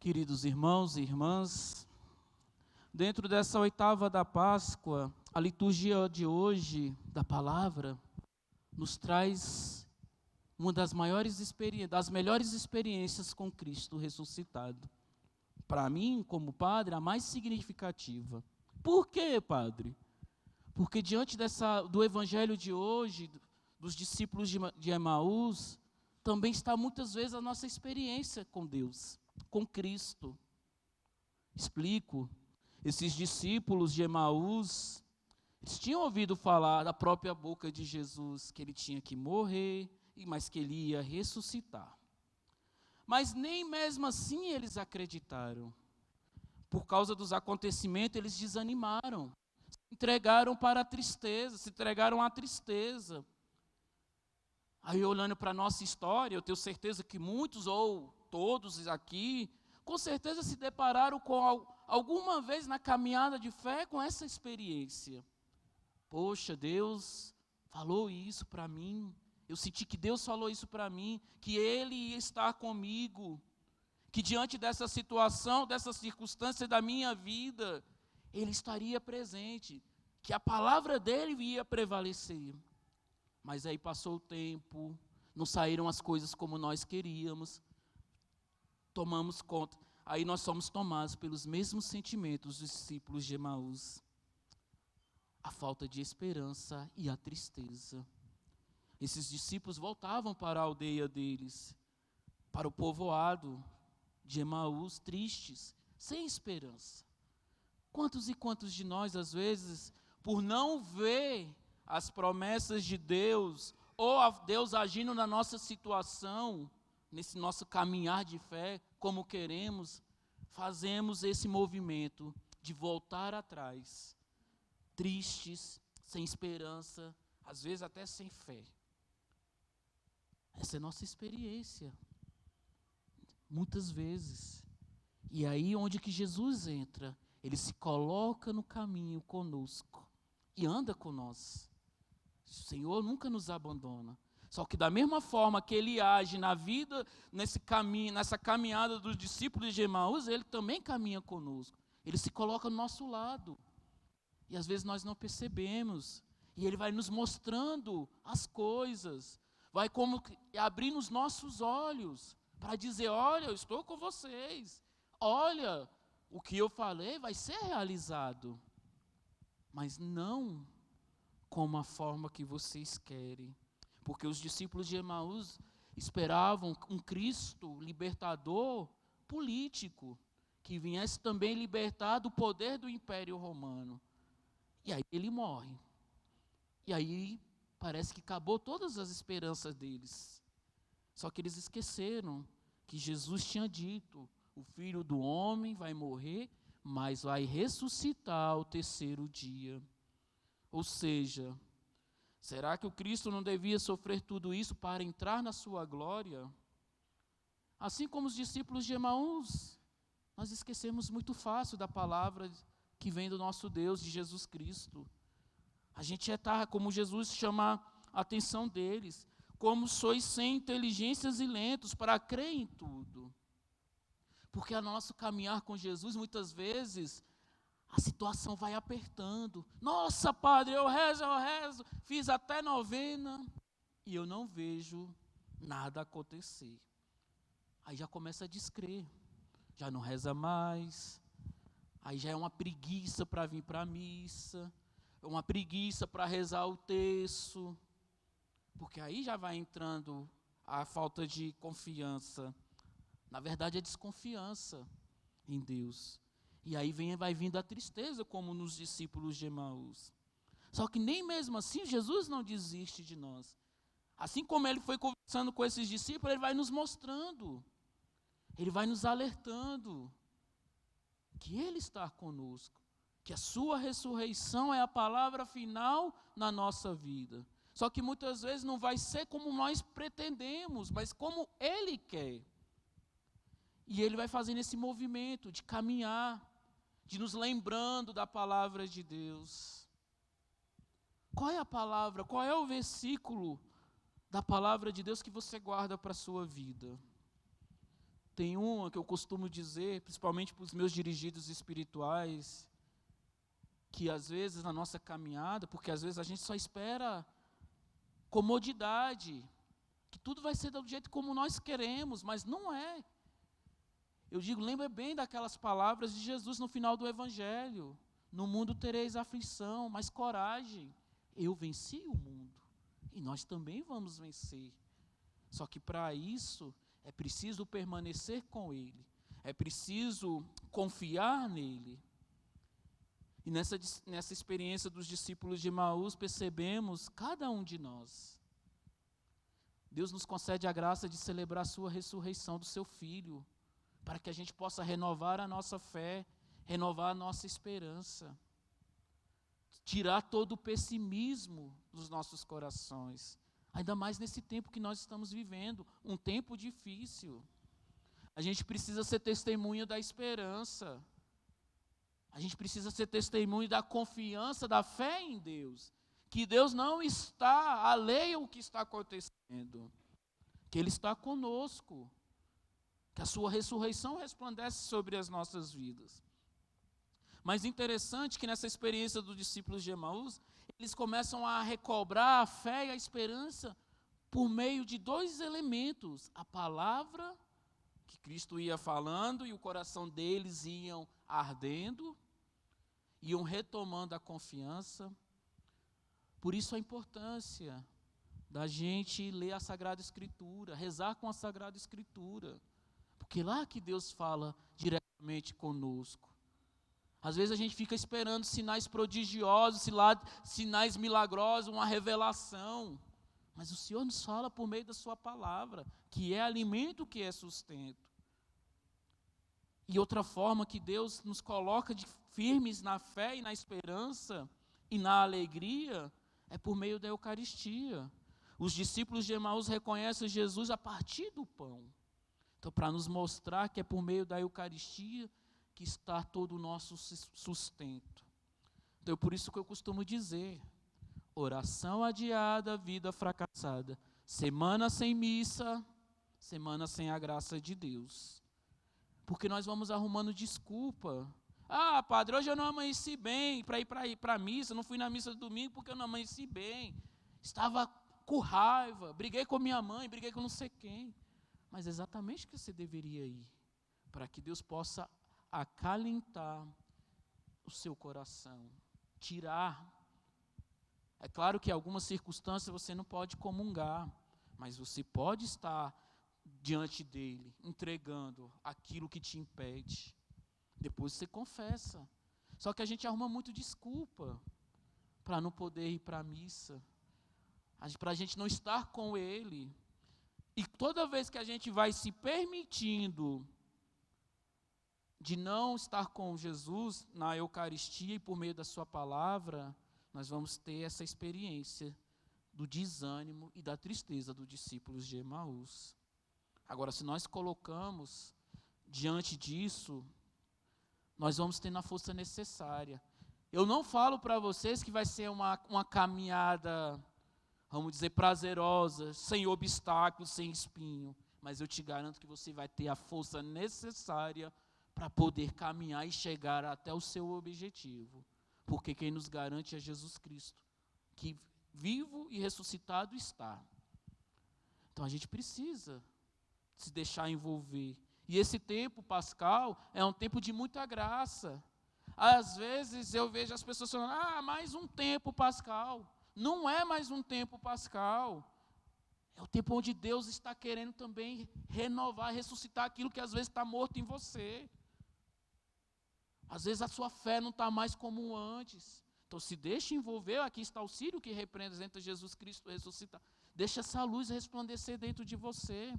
Queridos irmãos e irmãs, dentro dessa oitava da Páscoa, a liturgia de hoje, da palavra, nos traz uma das melhores experiências com Cristo ressuscitado. Para mim, como padre, a mais significativa. Por quê, padre? Porque diante do evangelho de hoje, dos discípulos de Emaús, também está muitas vezes a nossa experiência com Deus, com Cristo. Explico. Esses discípulos de Emaús, eles tinham ouvido falar da própria boca de Jesus, que ele tinha que morrer, mas que ele ia ressuscitar. Mas nem mesmo assim eles acreditaram. Por causa dos acontecimentos, eles desanimaram. Se entregaram para a tristeza, se entregaram à tristeza. Aí, olhando para a nossa história, eu tenho certeza que muitos ou todos aqui, com certeza se depararam com alguma vez na caminhada de fé com essa experiência. Poxa, Deus falou isso para mim. Eu senti que Deus falou isso para mim, que Ele ia estar comigo, que diante dessa situação, dessa circunstância da minha vida, Ele estaria presente, que a palavra dEle ia prevalecer. Mas aí passou o tempo, não saíram as coisas como nós queríamos, tomamos conta, aí nós somos tomados pelos mesmos sentimentos dos discípulos de Emaús. A falta de esperança e a tristeza. Esses discípulos voltavam para a aldeia deles, para o povoado de Emaús, tristes, sem esperança. Quantos e quantos de nós, às vezes, por não ver as promessas de Deus, ou Deus agindo na nossa situação, nesse nosso caminhar de fé, como queremos, fazemos esse movimento de voltar atrás, tristes, sem esperança, às vezes até sem fé. Essa é a nossa experiência, muitas vezes. E aí onde que Jesus entra, Ele se coloca no caminho conosco e anda com nós. O Senhor nunca nos abandona. Só que da mesma forma que Ele age na vida, nesse caminho, nessa caminhada dos discípulos de Emaús, Ele também caminha conosco. Ele se coloca ao nosso lado. E às vezes nós não percebemos. E Ele vai nos mostrando as coisas. Vai como abrindo os nossos olhos para dizer, olha, eu estou com vocês. Olha, o que eu falei vai ser realizado. Mas não como a forma que vocês querem. Porque os discípulos de Emaús esperavam um Cristo libertador político, que viesse também libertar do poder do Império Romano. E aí ele morre. E aí parece que acabou todas as esperanças deles. Só que eles esqueceram que Jesus tinha dito, o Filho do Homem vai morrer, mas vai ressuscitar ao terceiro dia. Ou seja, será que o Cristo não devia sofrer tudo isso para entrar na sua glória? Assim como os discípulos de Emaús, nós esquecemos muito fácil da palavra que vem do nosso Deus, de Jesus Cristo. A gente como Jesus chama a atenção deles, como sois sem inteligências e lentos para crer em tudo. Porque a nosso caminhar com Jesus, muitas vezes, a situação vai apertando. Nossa, padre, eu rezo, fiz até novena e eu não vejo nada acontecer. Aí já começa a descrer, já não reza mais, aí já é uma preguiça para vir para a missa, uma preguiça para rezar o terço, porque aí já vai entrando a falta de confiança. Na verdade, é desconfiança em Deus. E aí vai vindo a tristeza, como nos discípulos de Emaús. Só que nem mesmo assim, Jesus não desiste de nós. Assim como Ele foi conversando com esses discípulos, Ele vai nos mostrando. Ele vai nos alertando que Ele está conosco. Que a sua ressurreição é a palavra final na nossa vida. Só que muitas vezes não vai ser como nós pretendemos, mas como Ele quer. E Ele vai fazendo esse movimento de caminhar, de nos lembrando da palavra de Deus. Qual é a palavra, qual é o versículo da palavra de Deus que você guarda para a sua vida? Tem uma que eu costumo dizer, principalmente para os meus dirigidos espirituais, que às vezes na nossa caminhada, porque às vezes a gente só espera comodidade, que tudo vai ser do jeito como nós queremos, mas não é. Eu digo, lembra bem daquelas palavras de Jesus no final do Evangelho: no mundo tereis aflição, mas coragem, eu venci o mundo, e nós também vamos vencer. Só que para isso é preciso permanecer com Ele, é preciso confiar nele. E nessa experiência dos discípulos de Emaús, percebemos, cada um de nós, Deus nos concede a graça de celebrar a sua ressurreição do seu Filho, para que a gente possa renovar a nossa fé, renovar a nossa esperança, tirar todo o pessimismo dos nossos corações, ainda mais nesse tempo que nós estamos vivendo, um tempo difícil. A gente precisa ser testemunha da esperança. A gente precisa ser testemunho da confiança, da fé em Deus. Que Deus não está alheio ao que está acontecendo. Que Ele está conosco. Que a sua ressurreição resplandece sobre as nossas vidas. Mas interessante que nessa experiência dos discípulos de Emaús, eles começam a recobrar a fé e a esperança por meio de dois elementos: a palavra que Cristo ia falando e o coração deles iam ardendo, iam retomando a confiança. Por isso a importância da gente ler a Sagrada Escritura, rezar com a Sagrada Escritura, porque lá que Deus fala diretamente conosco. Às vezes a gente fica esperando sinais prodigiosos, sinais milagrosos, uma revelação, mas o Senhor nos fala por meio da sua palavra, que é alimento, que é sustento. E outra forma que Deus nos coloca firmes na fé e na esperança e na alegria é por meio da Eucaristia. Os discípulos de Emaús reconhecem Jesus a partir do pão. Então, para nos mostrar que é por meio da Eucaristia que está todo o nosso sustento. Então, por isso que eu costumo dizer: oração adiada, vida fracassada. Semana sem missa, semana sem a graça de Deus. Porque nós vamos arrumando desculpa. Ah, padre, hoje eu não amanheci bem para ir para a missa, não fui na missa do domingo porque eu não amanheci bem. Estava com raiva, briguei com minha mãe, briguei com não sei quem. Mas exatamente que você deveria ir, para que Deus possa acalentar o seu coração, tirar. É claro que em algumas circunstâncias você não pode comungar, mas você pode estar diante dele, entregando aquilo que te impede. Depois você confessa. Só que a gente arruma muito desculpa para não poder ir para a missa, para a gente não estar com ele. E toda vez que a gente vai se permitindo de não estar com Jesus na Eucaristia e por meio da sua palavra, nós vamos ter essa experiência do desânimo e da tristeza dos discípulos de Emaús. Agora, se nós colocamos diante disso, nós vamos ter a força necessária. Eu não falo para vocês que vai ser uma caminhada, vamos dizer, prazerosa, sem obstáculos, sem espinho, mas eu te garanto que você vai ter a força necessária para poder caminhar e chegar até o seu objetivo. Porque quem nos garante é Jesus Cristo, que vivo e ressuscitado está. Então a gente precisa se deixar envolver. E esse tempo pascal é um tempo de muita graça. Às vezes eu vejo as pessoas falando: mais um tempo pascal. Não é mais um tempo pascal. É o tempo onde Deus está querendo também renovar, ressuscitar aquilo que às vezes está morto em você. Às vezes a sua fé não está mais como antes. Então se deixe envolver. Aqui está o círio que representa Jesus Cristo ressuscitado. Deixa essa luz resplandecer dentro de você.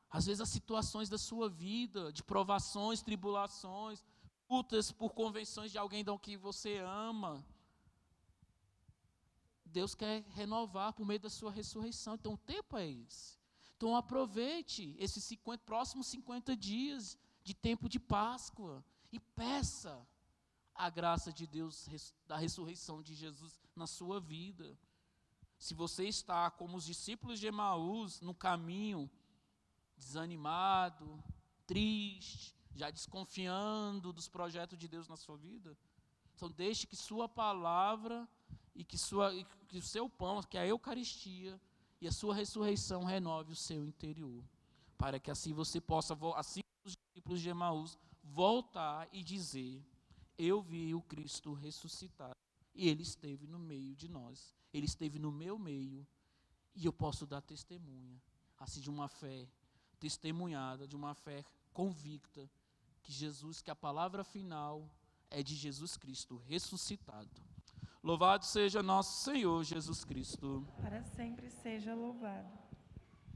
Às vezes as situações da sua vida, de provações, tribulações, lutas por convenções de alguém que você ama, Deus quer renovar por meio da sua ressurreição. Então o tempo é esse. Então aproveite esses próximos 50 dias de tempo de Páscoa e peça a graça de Deus, da ressurreição de Jesus na sua vida. Se você está como os discípulos de Emaús, no caminho, desanimado, triste, já desconfiando dos projetos de Deus na sua vida. Então deixe que sua palavra e que o seu pão, que a Eucaristia e a sua ressurreição renove o seu interior, para que assim você possa, assim como os discípulos de Emaús, voltar e dizer: eu vi o Cristo ressuscitado e Ele esteve no meio de nós, Ele esteve no meu meio, e eu posso dar testemunha, assim, de uma fé testemunhada, de uma fé convicta, que a palavra final é de Jesus Cristo ressuscitado. Louvado seja nosso Senhor Jesus Cristo. Para sempre seja louvado.